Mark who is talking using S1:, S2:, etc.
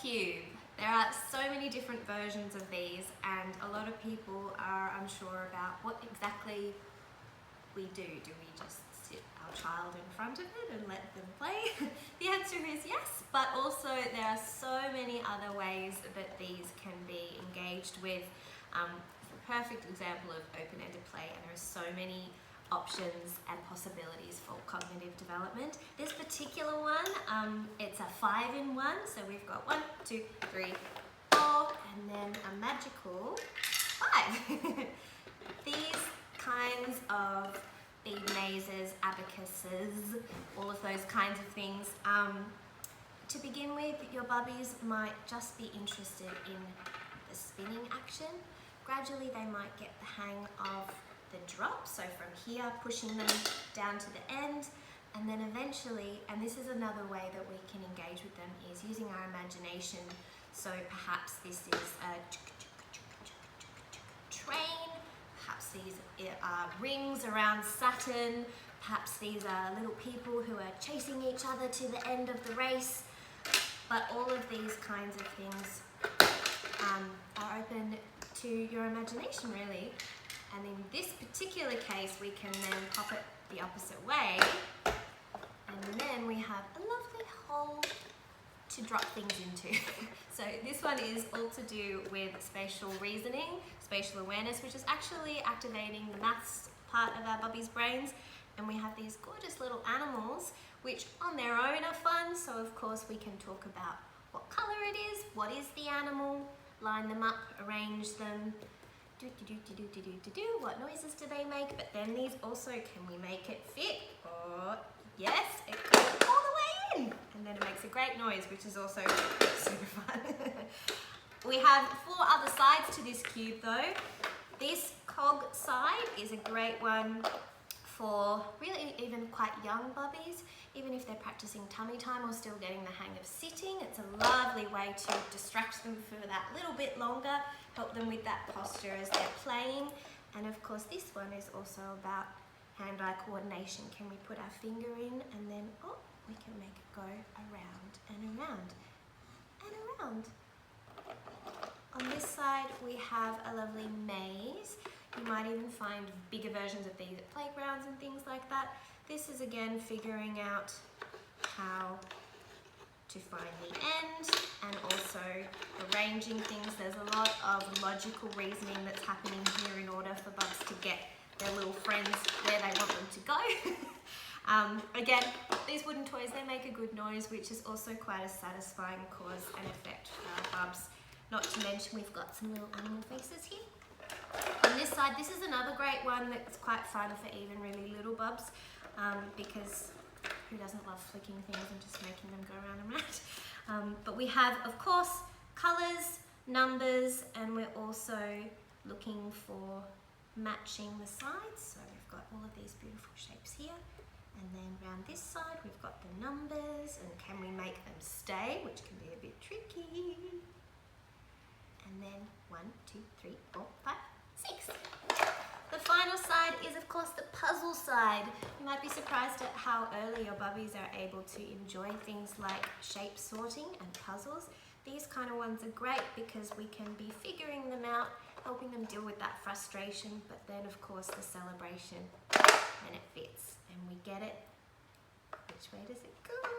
S1: cube. There are so many different versions of these, and a lot of people are unsure about what exactly we do. Do we just sit our child in front of it and let them play? The answer is yes, but also there are so many other ways that these can be engaged with. It's a perfect example of open-ended play, and there are so many options and possibilities for cognitive development. This particular one, it's a 5-in-1, so we've got 1, 2, 3, 4, and then a magical 5. These kinds of bead mazes, abacuses, all of those kinds of things. To begin with, your bubbies might just be interested in the spinning action. Gradually they might get the hang of the drop, so from here pushing them down to the end, and then eventually, and this is another way that we can engage with them, is using our imagination. So perhaps this is a train, perhaps these are rings around Saturn, perhaps these are little people who are chasing each other to the end of the race. But all of these kinds of things are open to your imagination, really. And in this particular case, we can then pop it the opposite way, and then we have a lovely hole to drop things into. So this one is all to do with spatial reasoning, spatial awareness, which is actually activating the maths part of our bubbies' brains. And we have these gorgeous little animals, which on their own are fun. So of course we can talk about what color it is, what is the animal, line them up, arrange them, what noises do they make? But then these also, can we make it fit? Or yes, it goes all the way in, and then it makes a great noise, which is also super fun. We have 4 other sides to this cube though. This cog side is a great one for really even quite young bubbies, even if they're practicing tummy time or still getting the hang of sitting. It's a lovely way to distract them for that little bit longer, help them with that posture as they're playing. And of course this one is also about hand-eye coordination. Can we put our finger in and then, oh, we can make it go around and around and around. On this side we have a lovely maze. You might even find bigger versions of these at playgrounds and things like that. This is again figuring out how to find the end and also arranging things. There's a lot of logical reasoning that's happening here in order for bubs to get their little friends where they want them to go. Again, these wooden toys, they make a good noise, which is also quite a satisfying cause and effect for our bubs. Not to mention we've got some little animal faces here. On this side, this is another great one that's quite fun for even really little bubs, because who doesn't love flicking things and just making them go around and round? But we have, of course, colours, numbers, and we're also looking for matching the sides. So we've got all of these beautiful shapes here, and then around this side we've got the numbers, and can we make them stay, which can be a bit tricky. And then 1, 2, 3, 4, 5, 6. The final side is of course the puzzle side. You might be surprised at how early your bubbies are able to enjoy things like shape sorting and puzzles. These kind of ones are great because we can be figuring them out, helping them deal with that frustration, but then of course the celebration when it fits and we get it. Which way does it go?